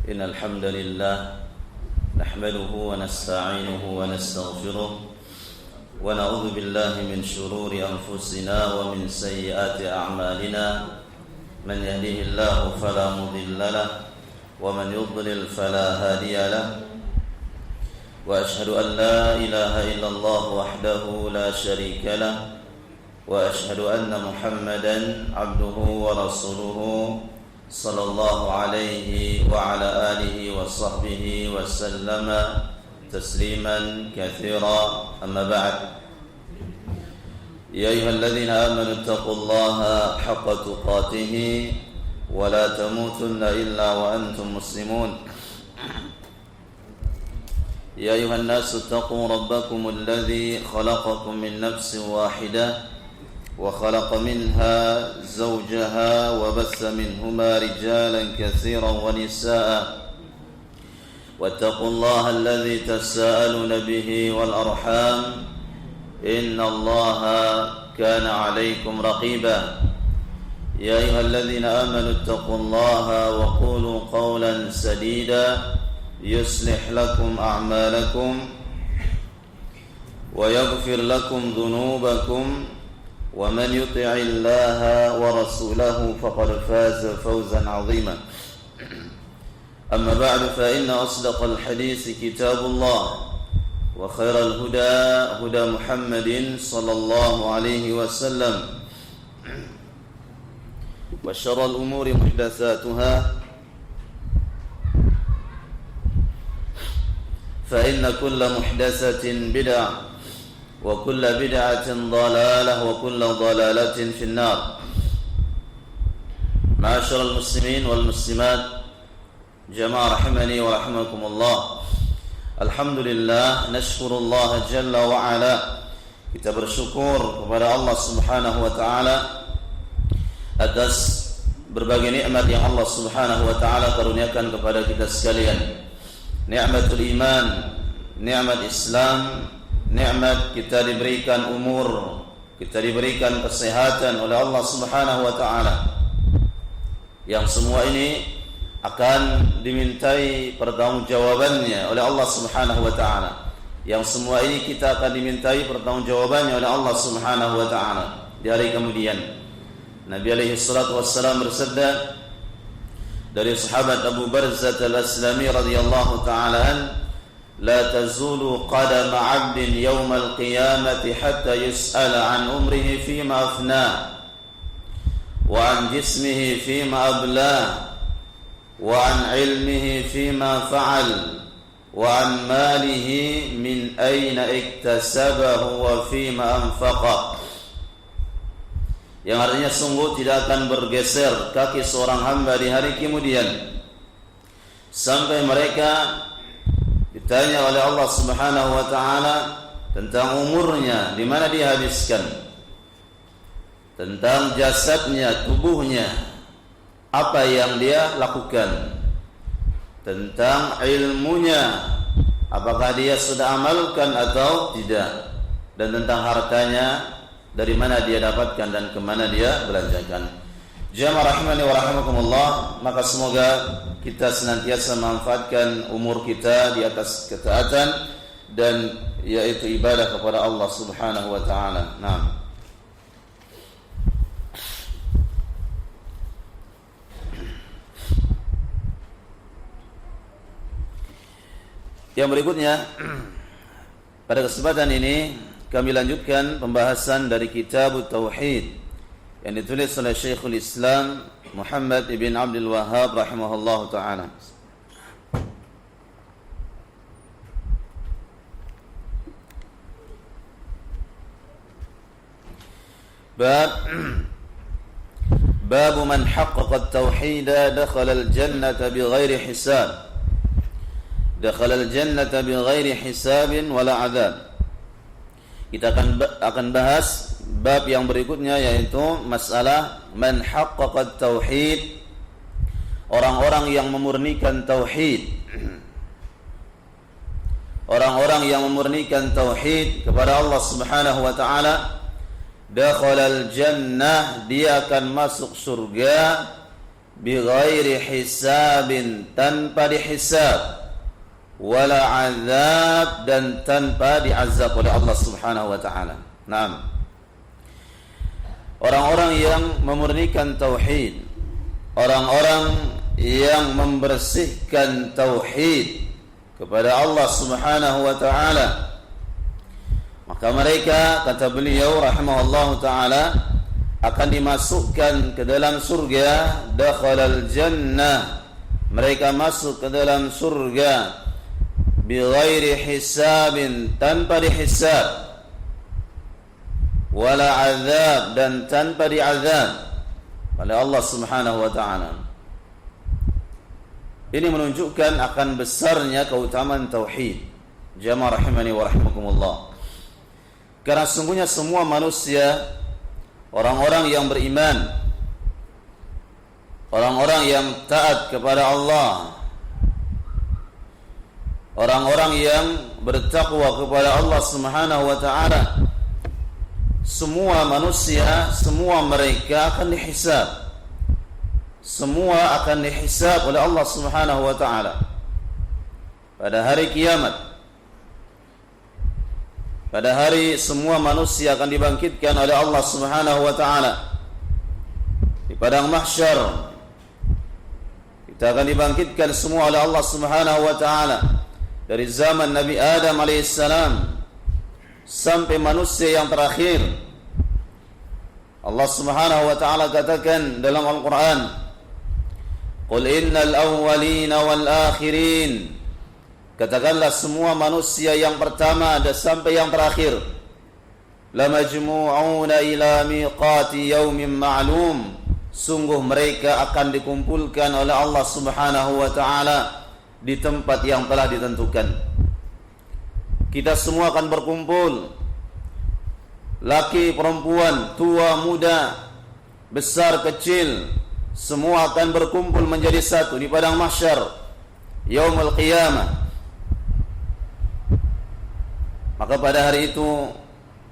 إن الحمد لله نحمده ونستعينه ونستغفره ونعوذ بالله من شرور أنفسنا ومن سيئات أعمالنا من يهده الله فلا مضل له ومن يضلل فلا هادي له وأشهد أن لا إله إلا الله وحده لا شريك له وأشهد أن محمدا عبده ورسوله صلى الله عليه وعلى آله وصحبه وسلم تسليما كثيرا أما بعد يا أيها الذين آمنوا اتقوا الله حق تقاته ولا تموتن إلا وأنتم مسلمون يا أيها الناس اتقوا ربكم الذي خلقكم من نفس واحدة وخلق منها زوجها وبث منهما رجالا كثيرا ونساء واتقوا الله الذي تساءلون به والأرحام إن الله كان عليكم رقيبا يا أيها الذين آمنوا اتقوا الله وقولوا قولا سديدا يصلح لكم أعمالكم ويغفر لكم ذنوبكم ومن يطع الله ورسوله فقد فاز فوزا عظيما أما بعد فإن أصدق الحديث كتاب الله وخير الهدى هدى محمد صلى الله عليه وسلم وشر الأمور محدثاتها فإن كل محدثة بدعة وكل بدعة ضلالة وكل ضلالة في النار معاشر المسلمين والمسلمات جماعة رحمني ورحمكم الله الحمد لله نشكر الله جل وعلا kita bersyukur kepada Allah Subhanahu wa taala atas berbagai nikmat yang Allah Subhanahu wa taala karuniakan kepada kita sekalian. Nikmatul iman, nikmat Islam, nikmat kita diberikan umur, kita diberikan kesehatan oleh Allah Subhanahu wa taala. Yang semua ini akan dimintai pertanggungjawabannya oleh Allah Subhanahu wa taala. Yang semua ini kita akan dimintai pertanggungjawabannya oleh Allah Subhanahu wa taala di hari kemudian. Nabi alaihi salatu wassalam bersabda dari sahabat Abu Barzah al-Aslami radhiyallahu ta'ala an, la tazulu qadama 'abdin yawmal qiyamati hatta yus'ala 'an umrihi fima afnah wa 'an jismihi fima ablah wa 'an 'ilmihi fima fa'al wa 'an malihi min ayna iktasabahu wa fima anfaqa. Yang artinya sungguh tidak akan bergeser kaki seorang hamba di hari kemudian sampai mereka ditanya oleh Allah Subhanahu wa taala tentang umurnya, di mana dia habiskan, tentang jasadnya, tubuhnya, apa yang dia lakukan, tentang ilmunya, apakah dia sudah amalkan atau tidak, dan tentang hartanya, dari mana dia dapatkan dan kemana dia belanjakan. Jamaah rahimani wa rahimakumullah, maka semoga kita senantiasa memanfaatkan umur kita di atas ketaatan dan yaitu ibadah kepada Allah Subhanahu wa taala. Naam. Yang berikutnya, pada kesempatan ini kami lanjutkan pembahasan dari kitab Tauhid yang ditulis oleh Syekhul Islam Muhammad ibn Abdul Wahhab rahimahullahu ta'ala. Bab man haqqaqa at-tauhid dakhala al-jannata bighairi hisab. Dakhala al-jannata bighairi hisabin wala 'adzab. Kita akan bahas bab yang berikutnya, yaitu masalah man haqqaqa tauhid, orang-orang yang memurnikan tauhid. Orang-orang yang memurnikan tauhid kepada Allah Subhanahu wa taala, dakhalal jannah, dia akan masuk surga bighairi hisabin, tanpa dihisab, wala azab, dan tanpa diazab oleh Allah Subhanahu wa taala. Naam. Orang-orang yang memurnikan tauhid, orang-orang yang membersihkan tauhid kepada Allah Subhanahu wa taala, maka mereka, kata beliau rahimahullahu taala, akan dimasukkan ke dalam surga. Dakhalal jannah, mereka masuk ke dalam surga bighairi hisabin, tanpa dihisab, wala azab, dan tanpa diazab oleh Allah Subhanahu wa taala. Ini menunjukkan akan besarnya keutamaan tauhid. Jamaah rahimani wa rahimakumullah. Karena sungguhnya semua manusia, orang-orang yang beriman, orang-orang yang taat kepada Allah, orang-orang yang bertakwa kepada Allah Subhanahu wa taala, semua manusia, semua mereka akan dihisab. Semua akan dihisab oleh Allah Subhanahu wa taala pada hari kiamat. Pada hari semua manusia akan dibangkitkan oleh Allah Subhanahu wa taala di padang mahsyar. Kita akan dibangkitkan semua oleh Allah Subhanahu wa taala dari zaman Nabi Adam alaihissalam sampai manusia yang terakhir. Allah Subhanahu wa taala katakan dalam Al-Qur'an, "Qul innal awwalina wal akhirin." Katakanlah semua manusia yang pertama dan sampai yang terakhir, "Lamajmu'una ila miqati yaumin ma'lum." Sungguh mereka akan dikumpulkan oleh Allah Subhanahu wa taala di tempat yang telah ditentukan. Kita semua akan berkumpul, laki, perempuan, tua, muda, besar, kecil, semua akan berkumpul menjadi satu di padang mahsyar yaumul qiyamah. Maka pada hari itu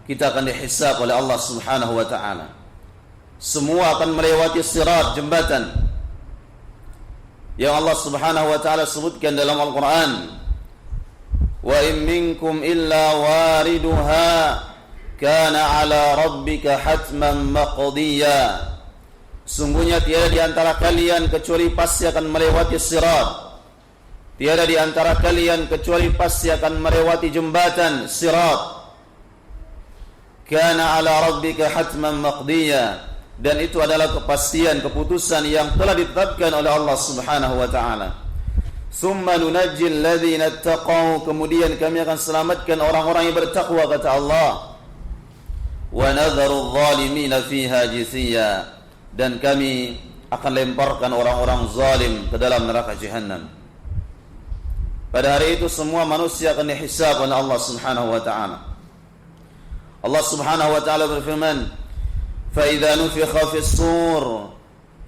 kita akan dihisab oleh Allah Subhanahu wa taala. Semua akan melewati sirat, jembatan yang Allah Subhanahu wa taala sebutkan dalam Al-Qur'an, "Wa in minkum illa wariduha kana 'ala rabbika hatman maqdiya." Sungguhnya tiada di antara kalian kecuali pasti akan melewati sirat. Tiada di antara kalian kecuali pasti akan melewati jembatan sirat. Kana 'ala rabbika hatman maqdiya. Dan itu adalah kepastian, keputusan yang telah ditetapkan oleh Allah Subhanahu wa taala. Tsumma nunajjil ladzina ittaqaw, kemudian kami akan selamatkan orang-orang yang bertakwa, kata Allah. Wa nadharu adh-dhalimina fiha jithiya, dan kami akan lemparkan orang-orang zalim ke dalam neraka Jahannam. Pada hari itu semua manusia akan dihisab oleh Allah Subhanahu wa taala. Allah Subhanahu wa taala berfirman, "Fa idza nufikha fis sur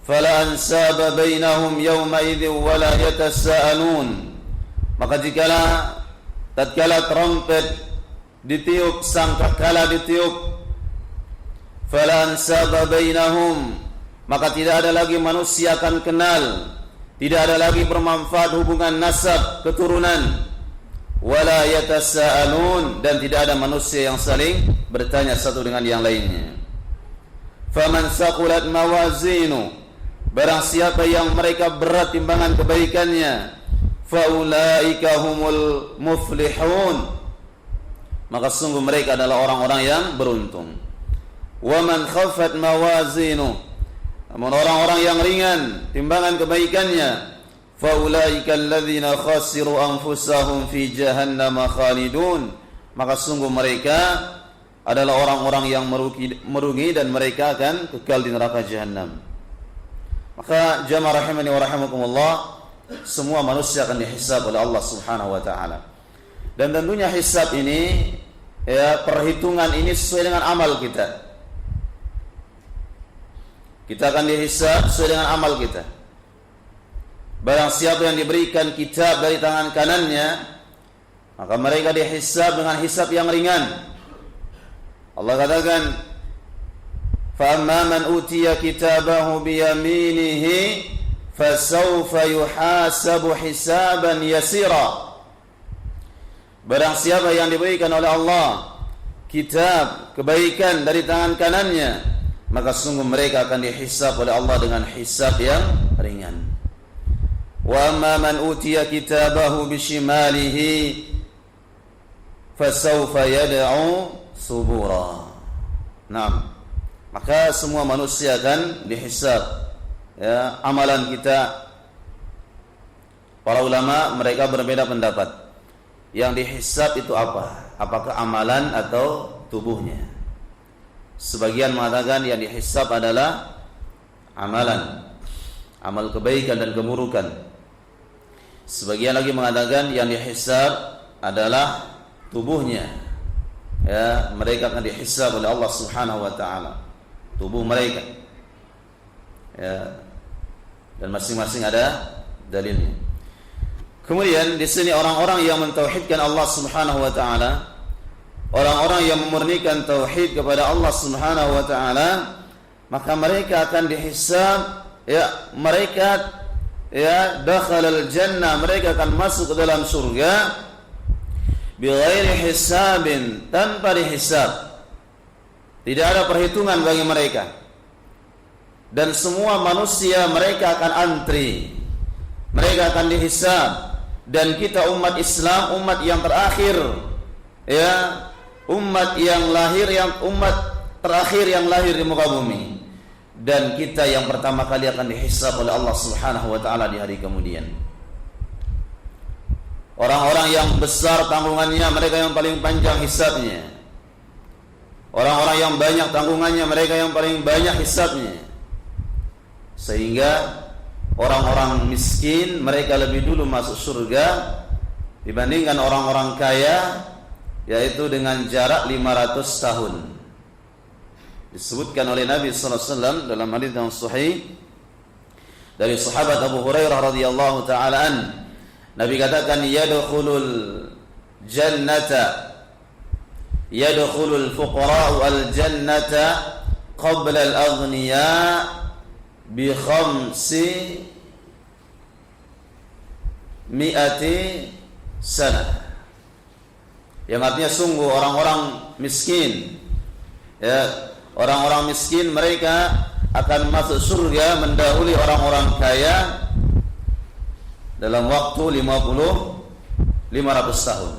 fala ansaba bainahum yawma idzin wa la yatasaalun." Maka tatkala trompet ditiup, sangkakala ditiup, fala ansaba bainahum, maka tidak ada lagi manusia akan kenal, tidak ada lagi bermanfaat hubungan nasab, keturunan, wala yatasaalun, dan tidak ada manusia yang saling bertanya satu dengan yang lainnya. Faman saqulat mawazinu, barang siapa yang mereka berat timbangan kebaikannya, faulaika humul muflihun, maka sungguh mereka adalah orang-orang yang beruntung. Wa man khaffat mawazinu, namun orang-orang yang ringan timbangan kebaikannya, faulaika alladzina khasiru anfusahum fi jahannam khalidun, maka sungguh mereka adalah orang-orang yang merugi dan mereka akan kekal di neraka Jahannam. Maka jamaah rahimani wa rahimakumullah, semua manusia akan dihisab oleh Allah Subhanahu wa taala. Dan tentunya hisab ini, perhitungan ini sesuai dengan amal kita. Kita akan dihisab sesuai dengan amal kita. Barang siapa yang diberikan kitab dari tangan kanannya, maka mereka dihisab dengan hisab yang ringan. Allah katakan, "Fa amma man utiya kitabahu bi yaminihi fasawfa yuhasabu hisaban yasira. Barang siapa yang diberikan oleh Allah kitab kebaikan dari tangan kanannya, maka sungguh mereka akan dihisab oleh Allah dengan hisab yang ringan. Wa amma man utiya kitabahu bishimalihi fasawfa yad'u subura. Nah, maka semua manusia akan dihisab ya, amalan kita. Para ulama mereka berbeda pendapat. Yang dihisab itu apa? Apakah amalan atau tubuhnya? Sebagian mengatakan yang dihisab adalah amalan, amal kebaikan dan keburukan. Sebagian lagi mengatakan yang dihisab adalah tubuhnya. Ya, mereka akan dihisab oleh Allah Subhanahu wa taala, tubuh mereka. Ya. Dan masing-masing ada dalilnya. Kemudian di sini orang-orang yang mentauhidkan Allah Subhanahu wa taala, orang-orang yang memurnikan tauhid kepada Allah Subhanahu wa taala, maka mereka akan dihisab, ya, mereka ya dakhalal jannah, mereka akan masuk ke dalam surga bighairi hisabin, tanpa dihisab. Tidak ada perhitungan bagi mereka. Dan semua manusia mereka akan antri, mereka akan dihisab. Dan kita umat Islam, umat yang terakhir, ya, umat yang lahir, yang umat terakhir yang lahir di muka bumi. Dan kita yang pertama kali akan dihisab oleh Allah Subhanahu wa taala di hari kemudian. Orang-orang yang besar tanggungannya, mereka yang paling panjang hisabnya. Orang-orang yang banyak tanggungannya, mereka yang paling banyak hisabnya. Sehingga orang-orang miskin mereka lebih dulu masuk surga dibandingkan orang-orang kaya, yaitu dengan jarak 500 tahun. Disebutkan oleh Nabi sallallahu alaihi wasallam dalam hadis yang sahih dari sahabat Abu Hurairah radhiyallahu taala an, Nabi katakan yadkhulul fuqara'u al-jannata qabla al-aghniya bi 500 sanah. Yang artinya sungguh orang-orang miskin, ya, orang-orang miskin mereka akan masuk surga mendahului orang-orang kaya dalam waktu 500 tahun.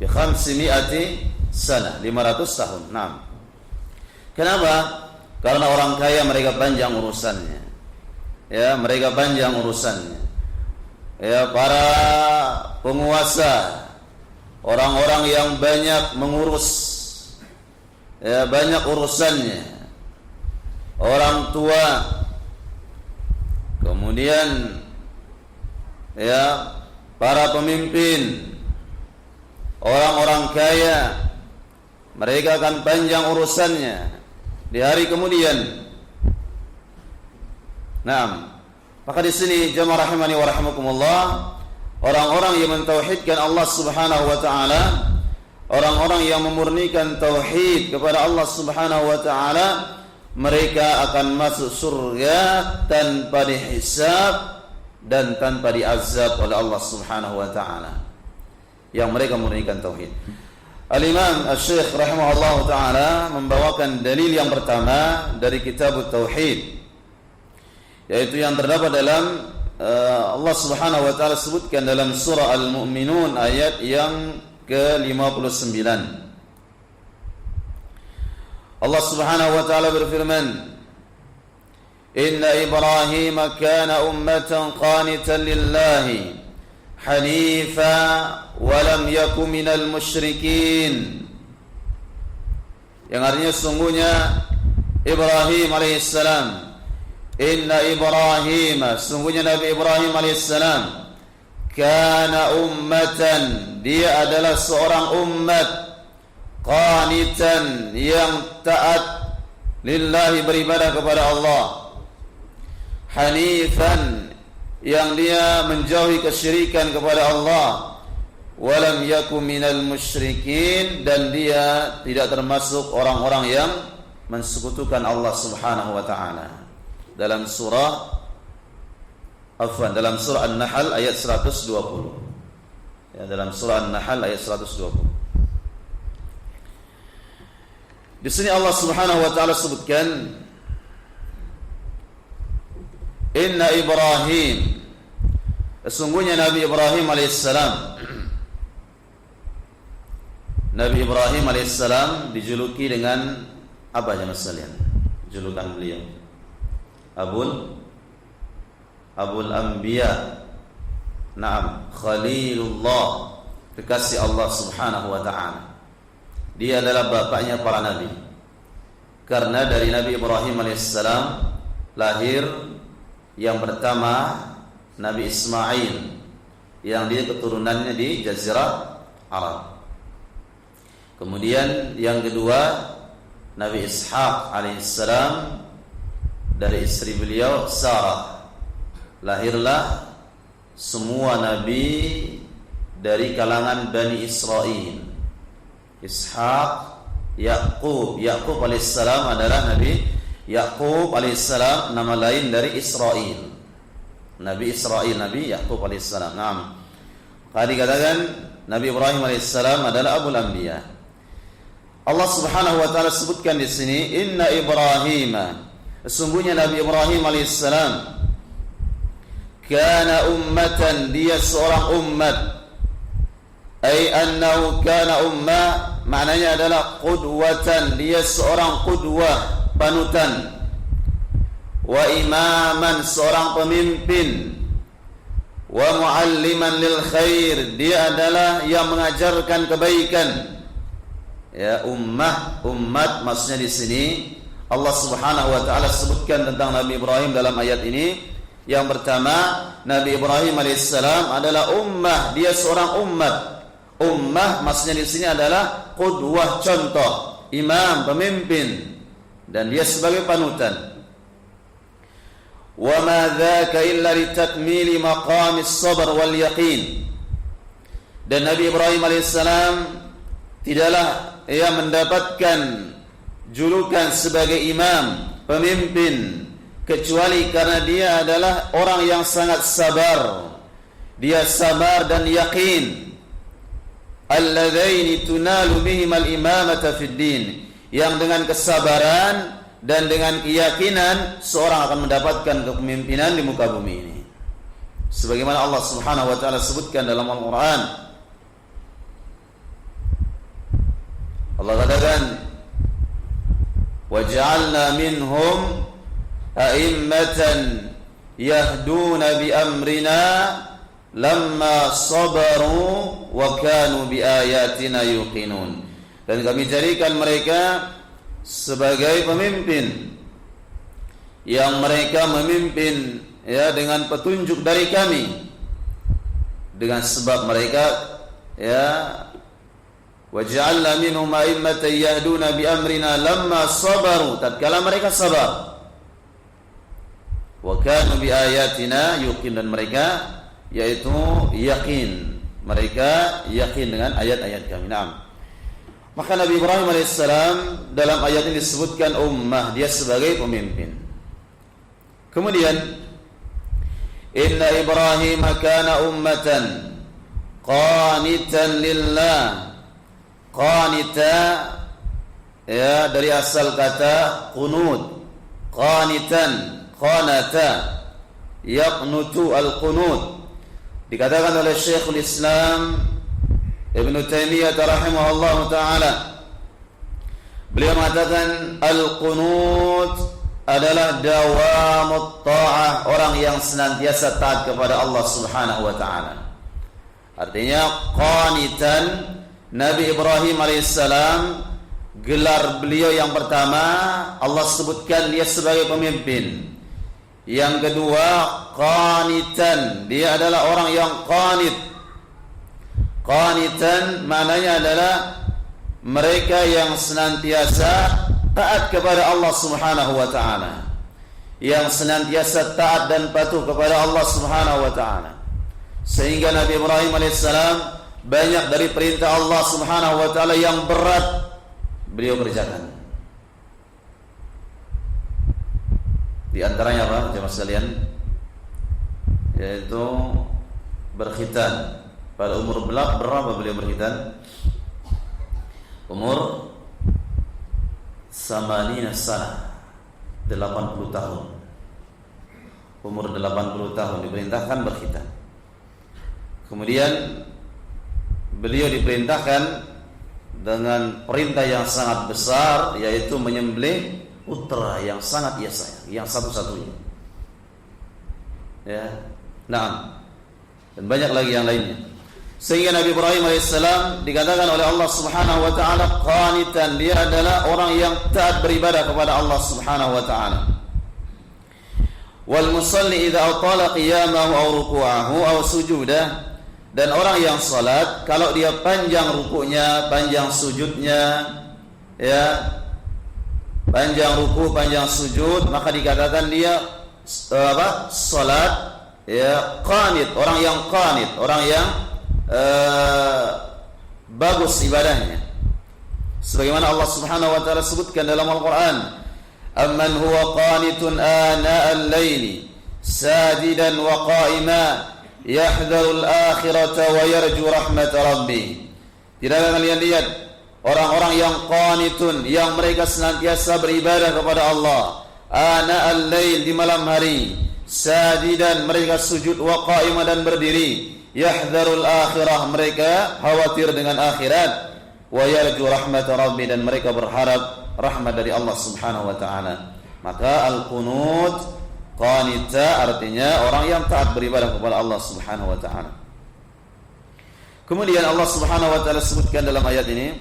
Bi 500 sanah, 500 tahun. Nah, kenapa? Karena orang kaya mereka panjang urusannya. Ya, mereka panjang urusannya. Ya, para penguasa, orang-orang yang banyak mengurus, ya, banyak urusannya. Orang tua, kemudian ya, para pemimpin, orang-orang kaya, mereka akan panjang urusannya di hari kemudian. Nah, maka di sini jamaah rahimani wa rahimakumullah, orang-orang yang mentauhidkan Allah Subhanahu wa taala, orang-orang yang memurnikan tauhid kepada Allah Subhanahu wa taala, mereka akan masuk surga tanpa dihisab dan tanpa diazab oleh Allah Subhanahu wa taala. Yang mereka memurnikan tauhid. Al-Imam Asy-Syaikh rahimahullahu taala membawakan dalil yang pertama dari kitab Tauhid, yaitu yang terdapat dalam Allah Subhanahu wa taala sebutkan dalam surah Al-Mu'minun ayat yang ke-59. Allah Subhanahu wa taala berfirman, "Inna Ibrahim kana ummatan qanitan lillahi hanifa wa lam yakun minal musyrikin." Yang artinya sungguhnya Ibrahim alaihissalam, inna Ibrahim, sungguhnya Nabi Ibrahim alaihissalam, kana ummatan, dia adalah seorang umat, qanitan, yang taat lillahi, beribadah kepada Allah, hanifan, yang dia menjauhi kesyirikan kepada Allah, walam yakum minal musyrikin, dan dia tidak termasuk orang-orang yang mensekutukan Allah Subhanahu wa taala. Dalam surah Afwan, dalam surah An-Nahl ayat 120. Ya, dalam surah An-Nahl ayat 120. Di sini Allah Subhanahu wa taala sebutkan Inna Ibrahim, sesungguhnya Nabi Ibrahim alaihissalam. Nabi Ibrahim alaihissalam dijuluki dengan apa ya mas sekalian? Julukan beliau Abul Anbiya. Naam, Khalilullah, kekasih Allah Subhanahu wa taala. Dia adalah bapaknya para nabi. Karena dari Nabi Ibrahim alaihissalam lahir yang pertama Nabi Ismail, yang dia keturunannya di Jazirah Arab. Kemudian yang kedua Nabi Ishaq alaihissalam, dari istri beliau Sarah. Lahirlah semua nabi dari kalangan Bani Israel. Ishaq, Yaqub alaihissalam adalah Nabi Yaqub alaihissalam, nama lain dari Israel. Nabi Israel, Nabi Yaqub alaihissalam. Naam. Tadi katakan Nabi Ibrahim alaihissalam adalah Abul Anbiya. Allah Subhanahu wa taala sebutkan di sini Inna Ibrahim, sesungguhnya Nabi Ibrahim alaihissalam kana ummatan, dia seorang umat. Ay annahu kana ummah, maknanya adalah qudwatan, dia seorang qudwah, panutan. Wa imaman, seorang pemimpin. Wa mualliman lil khair, dia adalah yang mengajarkan kebaikan. Ya, umat maksudnya di sini Allah Subhanahu wa taala sebutkan tentang Nabi Ibrahim dalam ayat ini. Yang pertama, Nabi Ibrahim alaihissalam adalah ummah, dia seorang umat. Ummah maksudnya di sini adalah qudwah, contoh, imam, pemimpin, dan dia sebagai panutan. Wa ma dzaka illa litakmili maqamis sabr wal yaqin. Dan Nabi Ibrahim alaihissalam tidaklah ia mendapatkan julukan sebagai imam, pemimpin, kecuali karena dia adalah orang yang sangat sabar. Dia sabar dan yakin. Alladzaini tunalu bihim al-imamata fid din, yang dengan kesabaran dan dengan keyakinan seorang akan mendapatkan kepemimpinan di muka bumi ini. Sebagaimana Allah Subhanahu wa taala sebutkan dalam Al-Qur'an. Allah katakan, "Waj'alna minhum a'immatan yahduna bi amrina lamma sabaru wa kanu bi ayatina yuqinun." Dan kami jadikan mereka sebagai pemimpin yang mereka memimpin ya dengan petunjuk dari kami, dengan sebab mereka ya waj'alna minhum a'immatan yahduna bi amrina lamma sabaru, tatkala mereka sabar, wa kanu bi ayatina yuqin, dan mereka yaitu yakin, mereka yakin dengan ayat-ayat kami. Naam. Maka Nabi Ibrahim alaihissalam dalam ayat ini disebutkan ummah, dia sebagai pemimpin. Kemudian Inna Ibrahim kana ummatan qanitan lillah. Qanita ya dari asal kata qunut. Qanitan, qanata, yaqnutu al-qunut. Dikatakan oleh Syekhul Islam Ibn Taimiyah rahimahullah ta'ala, beliau mengatakan al-qunut adalah dawamut ta'ah, orang yang senantiasa taat kepada Allah Subhanahu wa ta'ala. Artinya qanitan, Nabi Ibrahim alaihissalam, gelar beliau yang pertama Allah sebutkan dia sebagai pemimpin. Yang kedua qanitan, dia adalah orang yang qanit. Qanitan maknanya adalah mereka yang senantiasa taat kepada Allah Subhanahu wa taala, yang senantiasa taat dan patuh kepada Allah Subhanahu wa taala. Sehingga Nabi Ibrahim alaihissalam banyak dari perintah Allah Subhanahu wa taala yang berat beliau kerjakan. Di antaranya apa, jemaah sekalian? yaitu berkhitan. Pada umur berapa beliau berkhitan? Umur 80 sana, 80 tahun. Umur 80 tahun diperintahkan berkhitan. Kemudian beliau diperintahkan dengan perintah yang sangat besar, yaitu menyembelih putra yang sangat ia sayang, yang satu-satunya. Ya, nah, dan banyak lagi yang lainnya. Sehingga Nabi Ibrahim alaihissalam dikatakan oleh Allah Subhanahu wa taala qanitan, dia adalah orang yang taat beribadah kepada Allah Subhanahu wa taala. Wal musalli idza atala qiyamahu aw ruku'ahu aw sujudah, dan orang yang salat kalau dia panjang rukuknya, panjang sujudnya, ya, panjang ruku, panjang sujud, maka dikatakan dia salat, ya, qanit, orang yang qanit, orang yang bagus ibadahnya. Sebagaimana Allah Subhanahu wa taala sebutkan dalam Al-Qur'an, amman huwa qanitun ana al-laili sajidan wa qa'ima yahdharu al-akhirata wa yarju rahmat rabbih. Tidakkah kalian lihat orang-orang yang qanitun, yang mereka senantiasa beribadah kepada Allah, ana al-lail, di malam hari, sajidan, mereka sujud, wa qa'ima, dan berdiri, yahdharul akhirah, mereka khawatir dengan akhirat, wa yarju rahmat rabbi, dan mereka berharap rahmat dari Allah Subhanahu wa taala. Maka al-qunut, qanita, artinya orang yang taat beribadah kepada Allah Subhanahu wa taala. Kemudian Allah Subhanahu wa taala sebutkan dalam ayat ini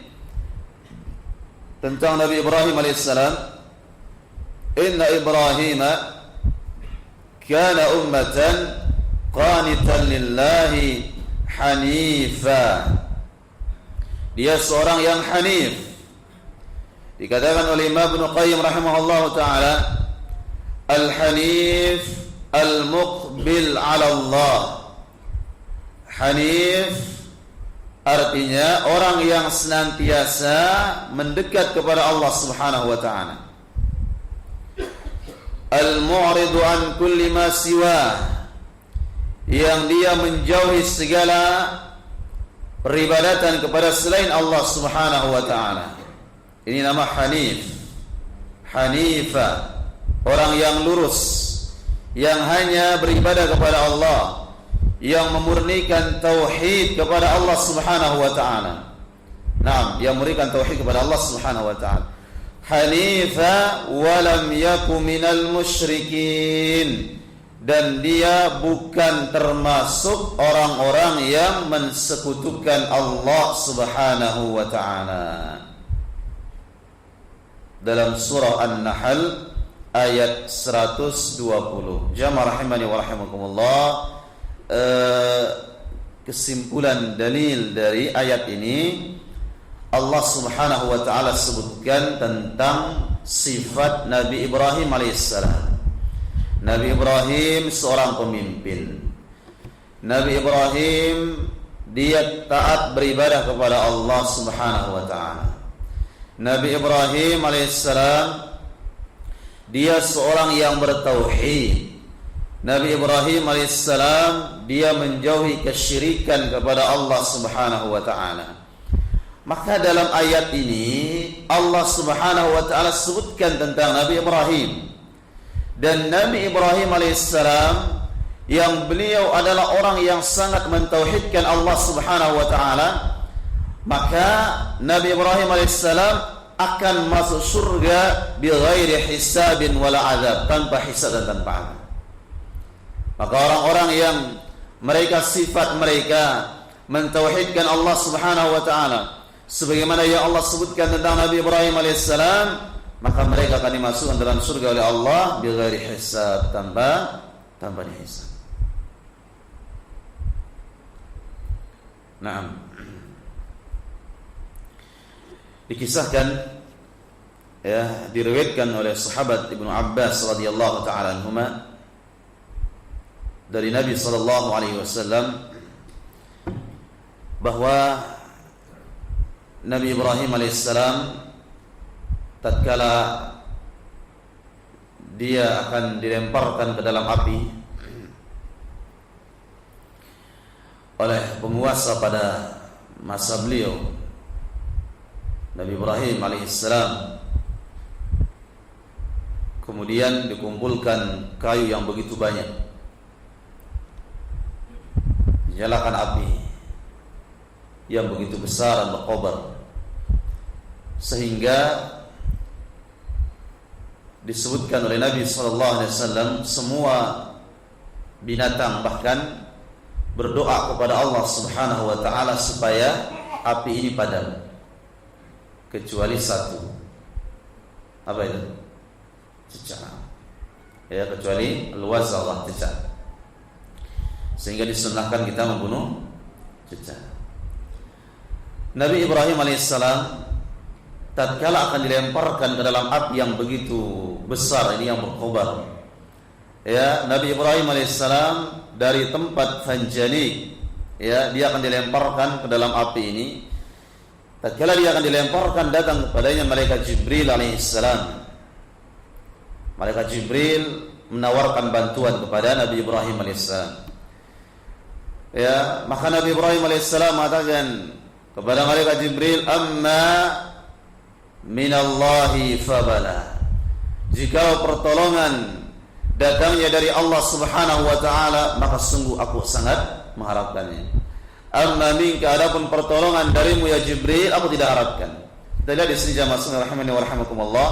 tentang Nabi Ibrahim alaihissalam, inna Ibrahima kana ummatan qanitan lillahi hanifa. Dia seorang yang hanif. Dikatakan oleh Imam Ibnu Qayyim rahimahullah taala, al-hanif al-muqbil 'ala Allah. Hanif artinya orang yang senantiasa mendekat kepada Allah Subhanahu wa taala. Al-mu'ridu an kulli ma siwa, yang dia menjauhi segala peribadatan kepada selain Allah Subhanahu wa taala. Ini nama hanif. Hanifa, orang yang lurus, yang hanya beribadah kepada Allah, yang memurnikan tauhid kepada Allah Subhanahu wa taala. Naam, yang memurnikan tauhid kepada Allah Subhanahu wa taala. Hanifa wa lam yaku minal musyrikin, dan dia bukan termasuk orang-orang yang mensekutukan Allah Subhanahu wa taala. Dalam surah An-Nahl ayat 120. Jamaah rahimani wa rahimakumullah, kesimpulan dalil dari ayat ini, Allah Subhanahu wa taala sebutkan tentang sifat Nabi Ibrahim alaihissalam. Nabi Ibrahim seorang pemimpin. Nabi Ibrahim dia taat beribadah kepada Allah Subhanahu wa taala. Nabi Ibrahim alaihissalam dia seorang yang bertauhid. Nabi Ibrahim alaihissalam dia menjauhi kesyirikan kepada Allah Subhanahu wa taala. Maka dalam ayat ini Allah Subhanahu wa taala sebutkan tentang Nabi Ibrahim. Dan Nabi Ibrahim alaihissalam yang beliau adalah orang yang sangat mentauhidkan Allah Subhanahu wa taala, maka Nabi Ibrahim alaihissalam akan masuk surga bighairi hisabin wala azab, tanpa hisab dan tanpa azab. Maka orang-orang yang mereka sifat mereka mentauhidkan Allah Subhanahu wa taala sebagaimana yang Allah sebutkan tentang Nabi Ibrahim alaihissalam, maka mereka akan dimasukkan dalam surga oleh Allah bighairi hisab, tanpa dihisab. Naam. Dikisahkan, ya, diriwayatkan oleh sahabat Ibnu Abbas radhiyallahu taala anhuma dari Nabi sallallahu alaihi wasallam bahwa Nabi Ibrahim alaihissalam tatkala dia akan dilemparkan ke dalam api, oleh penguasa pada masa beliau, Nabi Ibrahim alaihissalam. Kemudian dikumpulkan kayu yang begitu banyak, dinyalakan api yang begitu besar dan berkobar, sehingga disebutkan oleh Nabi SAW semua binatang bahkan berdoa kepada Allah Subhanahu wa taala supaya api ini padam, kecuali satu. Apa itu? Cicak. Ya, kecuali al-wazgha, cicak. Sehingga disunahkan kita membunuh cicak. Nabi Ibrahim alaihissalam tatkala akan dilemparkan ke dalam api yang begitu besar ini yang berkobar, ya, Nabi Ibrahim alaihissalam dari tempat Fanjani, ya, dia akan dilemparkan ke dalam api ini. Tatkala dia akan dilemparkan, datang kepadanya malaikat Jibril alaihissalam. Malaikat Jibril menawarkan bantuan kepada Nabi Ibrahim alaihissalam. Ya, maka Nabi Ibrahim alaihissalam mengatakan kepada malaikat Jibril, amma minallahi fabala. Jika pertolongan datangnya dari Allah Subhanahu wa taala, maka sungguh aku sangat mengharapkannya. Amma minka, adapun pertolongan darimu ya Jibril, aku tidak harapkan. Kita lihat di sini jamaah sekalian rahimani wa rahimakumullah.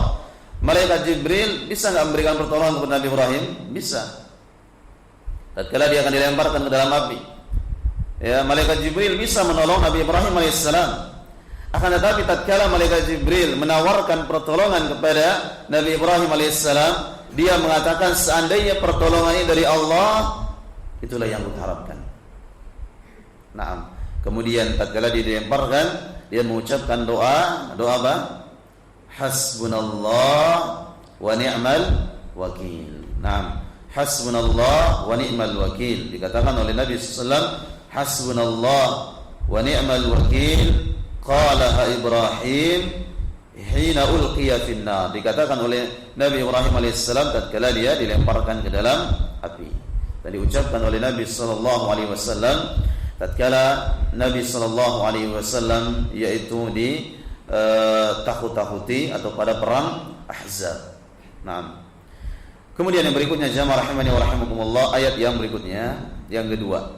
Malaikat Jibril bisa enggak memberikan pertolongan kepada Nabi Ibrahim? Bisa. Tatkala dia akan dilemparkan ke dalam api, ya, malaikat Jibril bisa menolong Nabi Ibrahim alaihissalam. Akan tetapi tatkala malaikat Jibril menawarkan pertolongan kepada Nabi Ibrahim alaihissalam, dia mengatakan seandainya pertolongannya dari Allah, itulah yang kuharapkan. Naam. Kemudian tatkala dia dilemparkan, dia mengucapkan doa apa? Hasbunallah wa ni'mal wakil. Naam. Hasbunallah wa ni'mal wakil. Dikatakan oleh Nabi sallallahu alaihi wasallam, hasbunallah wa ni'mal wakil. Qalaha Ibrahim hina ulqiya finnar. Dikatakan oleh Nabi Ibrahim alaihissalam tatkala dia dilemparkan ke dalam api. Dan diucapkan oleh Nabi sallallahu alaihi wasallam tatkala Nabi sallallahu alaihi wasallam yaitu di takut-takuti atau pada perang Ahzab. Nah, kemudian yang berikutnya jamaah rahimani wa rahimakumullah, ayat yang berikutnya, yang kedua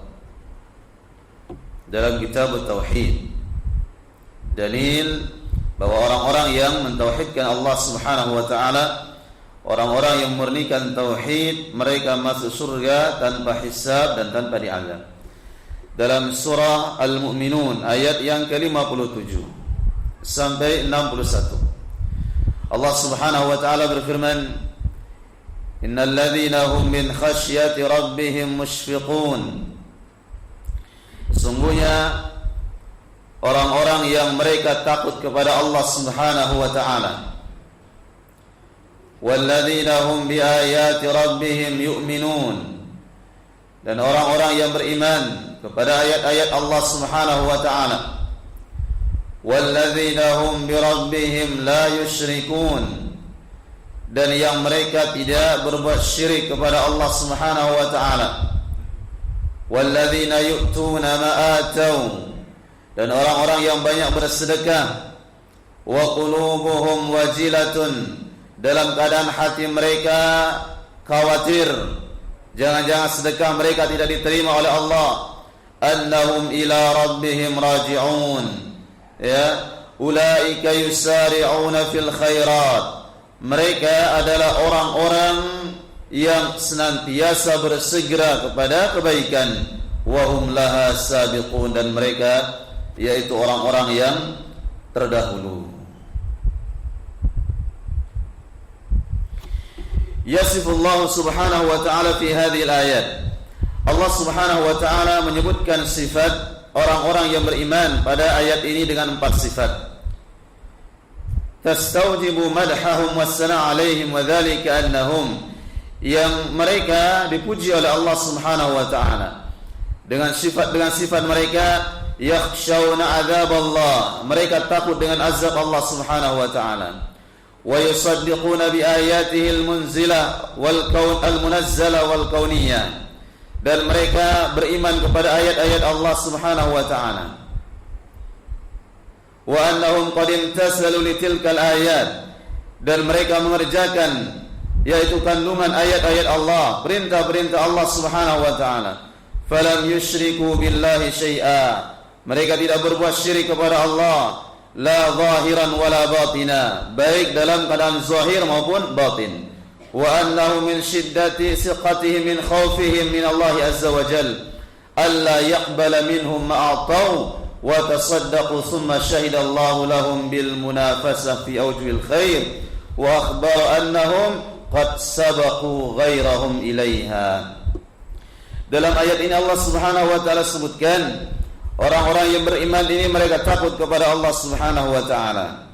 dalam kitab Tauhid, dalil bahwa orang-orang yang mentauhidkan Allah Subhanahu wa taala, orang-orang yang memurnikan tauhid, mereka masuk surga tanpa hisab dan tanpa diazab. Dalam surah Al-Mu'minun ayat yang ke-57 sampai 61, Allah Subhanahu wa taala berfirman, innal ladzina hum min khasyati rabbihim mushfiqun. Sungguhnya orang-orang yang mereka takut kepada Allah Subhanahu wa taala, walladzina hum biayati rabbihim yu'minun, dan orang-orang yang beriman kepada ayat-ayat Allah Subhanahu wa taala, walladzina hum birabbihim la yusyrikun, dan yang mereka tidak berbuat syirik kepada Allah Subhanahu wa taala, walladzina yu'tuna ma atau, dan orang-orang yang banyak bersedekah, wa qulubuhum wajilatun, dalam keadaan hati mereka khawatir jangan-jangan sedekah mereka tidak diterima oleh Allah, annahum ila rabbihim raji'un, ya, ulaika yusari'una fil khairat, mereka adalah orang-orang yang senantiasa bersegera kepada kebaikan, wa hum laha sabiqun, dan mereka yaitu orang-orang yang terdahulu. Yasifullahu subhanahu wa ta'ala fi hadhihi al-ayat. Allah Subhanahu wa ta'ala menyebutkan sifat orang-orang yang beriman pada ayat ini dengan 4 sifat. Tastawjibu madhahum was-sana' 'alaihim wa dzalika annahum, yang mereka dipuji oleh Allah Subhanahu wa ta'ala dengan sifat mereka yakhshawna 'adzab Allah, mereka takut dengan azab Allah Subhanahu wa ta'ala, wa yusaddiquna bi ayatihi al-munzilah wal kaun al-munazzala wal kauniyah, dan mereka beriman kepada ayat-ayat Allah Subhanahu wa ta'ala. Wa annahum qad imtasalu litilkal ayat, dan mereka mengerjakan yaitu kandungan ayat-ayat Allah, perintah-perintah Allah Subhanahu wa ta'ala. Falam yusyriku billahi syai'a, mereka tidak berbuat syirik kepada Allah, la zahiran wala batina, baik dalam keadaan zahir maupun batin. Wa annahu min shiddati siqatihim min khawfihim min Allah azza wa jal alla yaqbala minhum ma a'taw wa tasaddaqu thumma shahida Allah lahum bil munafasah fi awjil khair wa akhbara annahum qad sabaqu ghairahum ilaiha. Dalam ayat ini Allah Subhanahu wa ta'ala sebutkan orang-orang yang beriman ini mereka takut kepada Allah Subhanahu wa ta'ala.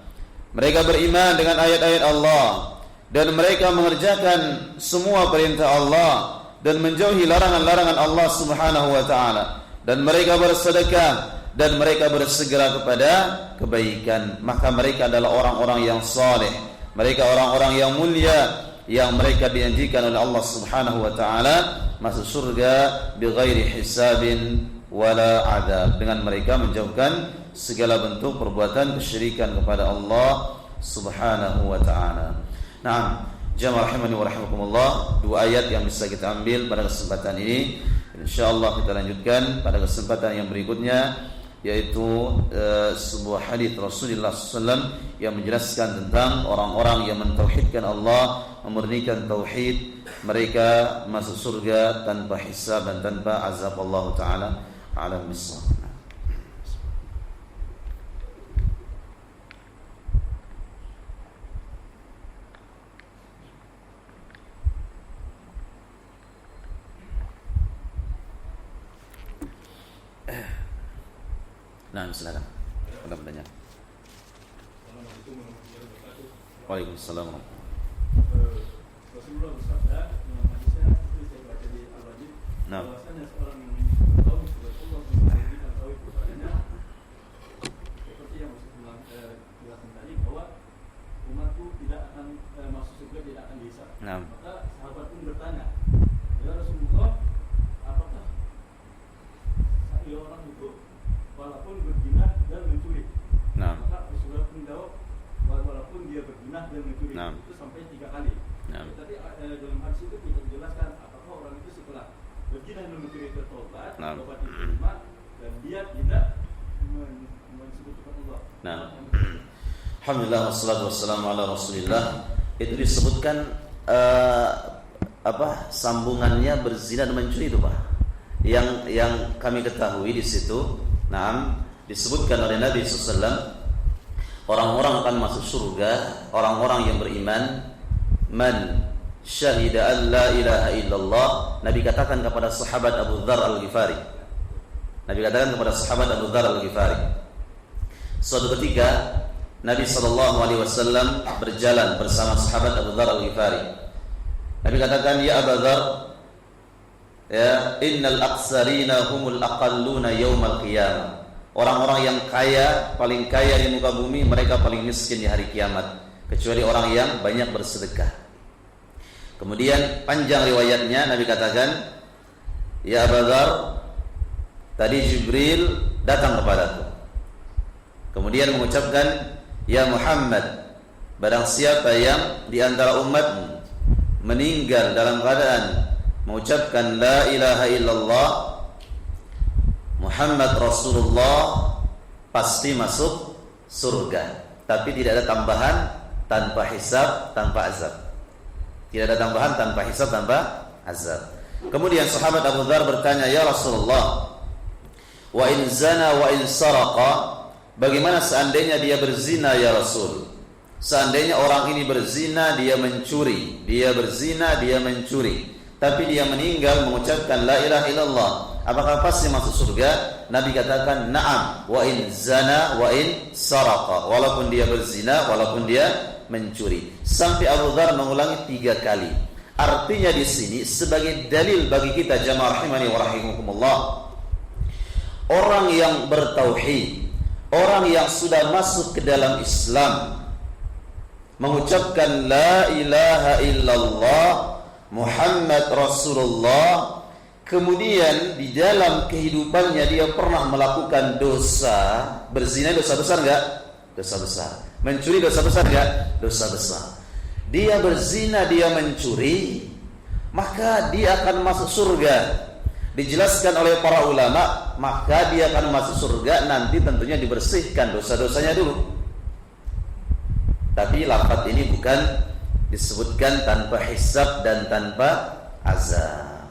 Mereka beriman dengan ayat-ayat Allah dan mereka mengerjakan semua perintah Allah dan menjauhi larangan-larangan Allah Subhanahu wa ta'ala, dan mereka bersedekah dan mereka bersegera kepada kebaikan. Maka mereka adalah orang-orang yang saleh, mereka orang-orang yang mulia, yang mereka dijanjikan oleh Allah Subhanahu wa ta'ala masuk surga bighairi hisabin wala adab, dengan mereka menjauhkan segala bentuk perbuatan kesyirikan kepada Allah Subhanahu wa ta'ala. Nah, jamaah rahimani wa rahimakumullah, dua ayat yang bisa kita ambil pada kesempatan ini. Insyaallah kita lanjutkan pada kesempatan yang berikutnya, yaitu sebuah hadis Rasulullah SAW yang menjelaskan tentang orang-orang yang mentauhidkan Allah, memurnikan tauhid, mereka masuk surga tanpa hisab dan tanpa azab. Allah Ta'ala a'lam bissawab. Nah, silakan. Ada pertanyaan? Waalaikumsalam. Rasulullah bersabda dalam hadisnya, itu saya baca di Al-Wajib, bahwasanya seorang tahu Rasulullah memberikan tahu kepadanya seperti yang Rasulullah jelaskan tadi, bahwa umatku tidak akan masuk surga, tidak akan dihisab. Maka sahabat pun bertanya, ya Rasulullah, apakah orang itu walaupun berzina dan mencuri? Maka Rasulullah pun jawab, walaupun dia berzina dan mencuri, itu sampai 3 kali. Tapi dalam hadis itu tidak dijelaskan apakah orang itu setelah berzina dan mencuri bertobat, tobat diterima, dan dia tidak mensekutukan Allah. Alhamdulillah wassalatu wassalamu ala Rasulillah. Itu disebutkan sambungannya berzina dan mencuri itu, Pak. Yang kami ketahui di situ, disebutkan oleh Nabi SAW, orang-orang akan masuk surga, orang-orang yang beriman, man syahida an la ilaha illallah. Nabi katakan kepada sahabat Abu Dzar Al-Ghifari, suatu ketika Nabi SAW berjalan bersama sahabat Abu Dzar Al-Ghifari. Nabi katakan, ya Abu Dzar, ya, innal aksarina humul aqalluna yaumal qiyamah. Orang-orang yang kaya, paling kaya di muka bumi, mereka paling miskin di hari kiamat, kecuali orang yang banyak bersedekah. Kemudian panjang riwayatnya, Nabi katakan, ya Abu Dzar, tadi Jibril datang kepadaku, kemudian mengucapkan, ya Muhammad, barang siapa yang di antara umatmu meninggal dalam keadaan mengucapkan la ilaha illallah Muhammad Rasulullah, pasti masuk surga, tapi tidak ada tambahan, tanpa hisab, tanpa azab. Tidak ada tambahan, tanpa hisab, tanpa azab. Kemudian sahabat Abu Dzar bertanya, ya Rasulullah, wa in zana wa in saraqa, bagaimana seandainya dia berzina ya Rasul? Seandainya orang ini berzina, dia mencuri, tapi dia meninggal mengucapkan la ilaha illallah, apakah pasti masuk surga? Nabi katakan, na'am, wa in zana wa in saraqa, walaupun dia berzina, walaupun dia mencuri. Sampai Abu Dzar mengulangi 3 kali. Artinya di sini sebagai dalil bagi kita, jamaah rahimani wa rahimakumullah, orang yang bertauhid, orang yang sudah masuk ke dalam Islam, mengucapkan la ilaha illallah Muhammad Rasulullah, kemudian di dalam kehidupannya dia pernah melakukan dosa, berzina dosa besar enggak? Dosa besar. Mencuri dosa besar enggak? Dosa besar. Dia berzina, dia mencuri, maka dia akan masuk surga. Dijelaskan oleh para ulama, maka dia akan masuk surga nanti tentunya dibersihkan dosa-dosanya dulu. Tapi lafaz ini bukan disebutkan tanpa hisab dan tanpa azab.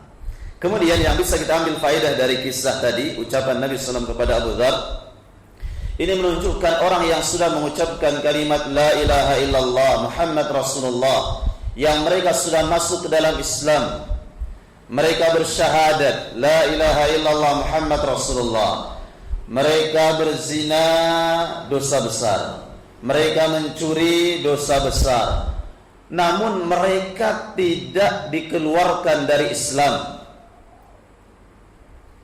Kemudian yang bisa kita ambil faedah dari kisah tadi, ucapan Nabi SAW kepada Abu Dzar, ini menunjukkan orang yang sudah mengucapkan kalimat La ilaha illallah Muhammad Rasulullah, yang mereka sudah masuk ke dalam Islam, mereka bersyahadat La ilaha illallah Muhammad Rasulullah, mereka berzina dosa besar, mereka mencuri dosa besar, namun mereka tidak dikeluarkan dari Islam.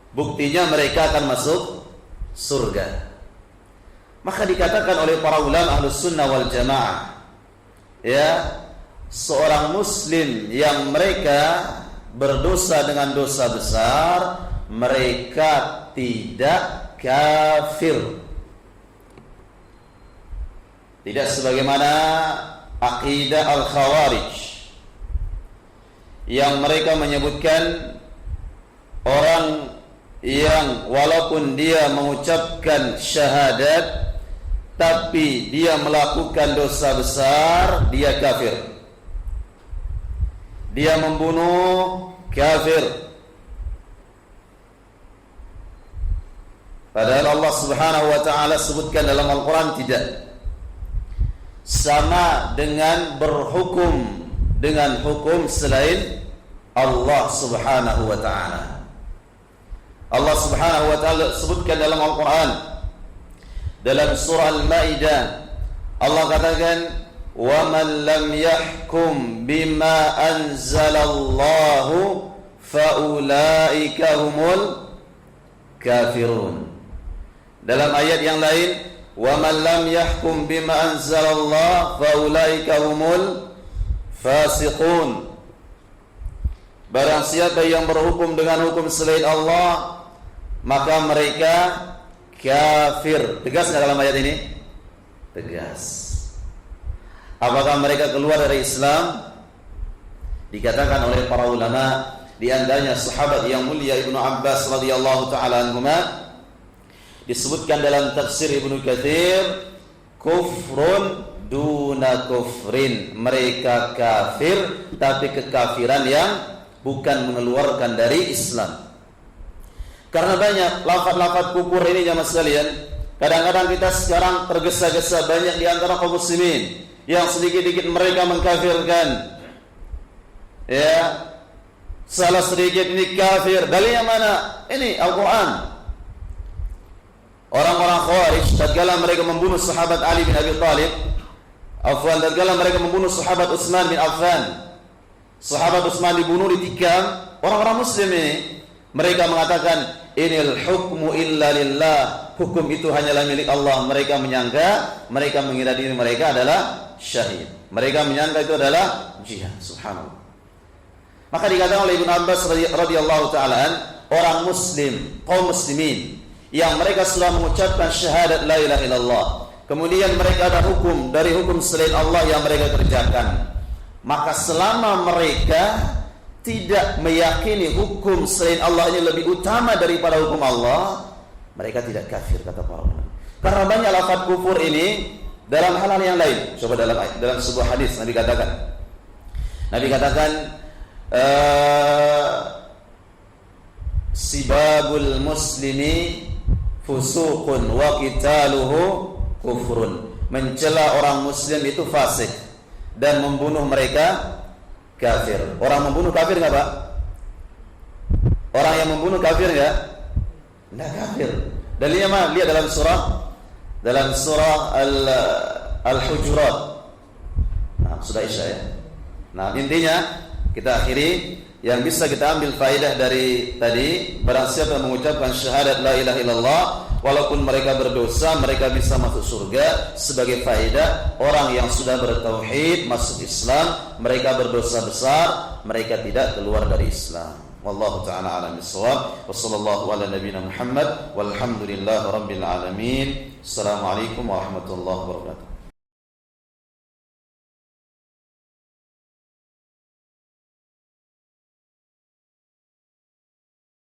Buktinya mereka akan masuk surga. Maka dikatakan oleh para ulama Ahlus Sunnah wal Jamaah, ya, seorang muslim yang mereka berdosa dengan dosa besar, mereka tidak kafir. Tidak sebagaimana akidah Al-Khawarij yang mereka menyebutkan orang yang walaupun dia mengucapkan syahadat tapi dia melakukan dosa besar, dia kafir. Dia membunuh, kafir. Padahal Allah Subhanahu wa taala sebutkan dalam Al-Qur'an tidak. Sama dengan berhukum dengan hukum selain Allah Subhanahu wa taala. Allah Subhanahu wa taala sebutkan dalam Al-Qur'an dalam surah Al-Maidah, Allah katakan wa man lam yahkum bima anzalallahu faulaika humul kafirun. Dalam ayat yang lain, wa man lam yahkum bima anzalallahu faulaika humul fasiqun. Barang siapa yang berhukum dengan hukum selain Allah, maka mereka kafir. Tegas nggak dalam ayat ini? Tegas. Apakah mereka keluar dari Islam? Dikatakan oleh para ulama, di antaranya sahabat yang mulia Ibnu Abbas radhiyallahu taala anhuma, disebutkan dalam tafsir Ibnu Katsir, kufrun duna kufrin. Mereka kafir tapi kekafiran yang bukan mengeluarkan dari Islam. Karena banyak lafaz-lafaz kufur ini jamaah sekalian. Kadang-kadang kita sekarang tergesa-gesa banyak di antara kaum muslimin yang sedikit-sedikit mereka mengkafirkan. Ya, salah sedikit ini kafir. Dalilnya mana? Ini Al-Quran. Orang-orang Khawarij tatkala mereka membunuh sahabat Ali bin Abi Thalib, tatkala mereka membunuh sahabat Utsman bin Affan, sahabat Utsman dibunuh, ditikam, orang-orang muslim ini mereka mengatakan inil hukmu illa lillah, hukum itu hanyalah milik Allah. Mereka menyangka, mereka mengira diri mereka adalah syahid, mereka menyangka itu adalah jihad. Subhanallah. Maka dikatakan oleh Ibnu Abbas radhiyallahu ta'ala, orang muslim, kaum muslimin yang mereka sudah mengucapkan syahadat la ilaha illallah, kemudian mereka ada hukum dari hukum selain Allah yang mereka kerjakan, maka selama mereka tidak meyakini hukum selain Allah ini lebih utama daripada hukum Allah, mereka tidak kafir, kata para ulama. Karena banyak lafaz kufur ini dalam hal-hal yang lain. Coba dalam sebuah hadis Nabi katakan sibabul muslimi fusuqun wa qitaluhu kufrun. Mencela orang muslim itu fasik dan membunuh mereka kafir. Orang membunuh kafir enggak, Pak? Orang yang membunuh kafir enggak? Enggak kafir. Dalilnya mana? Lihat dalam surah Al-Hujurat. Nah, sudah Isya ya. Nah, intinya kita akhiri yang bisa kita ambil faedah dari tadi, barang siapa yang mengucapkan syahadat la ilaha illallah walaupun mereka berdosa, mereka bisa masuk surga. Sebagai faedah, orang yang sudah bertauhid masuk Islam, mereka berdosa besar, mereka tidak keluar dari Islam. Wallahu ta'ala a'lam bissawab. Wa sallallahu ala nabiyyina Muhammad walhamdulillahi rabbil alamin. Assalamualaikum warahmatullahi wabarakatuh.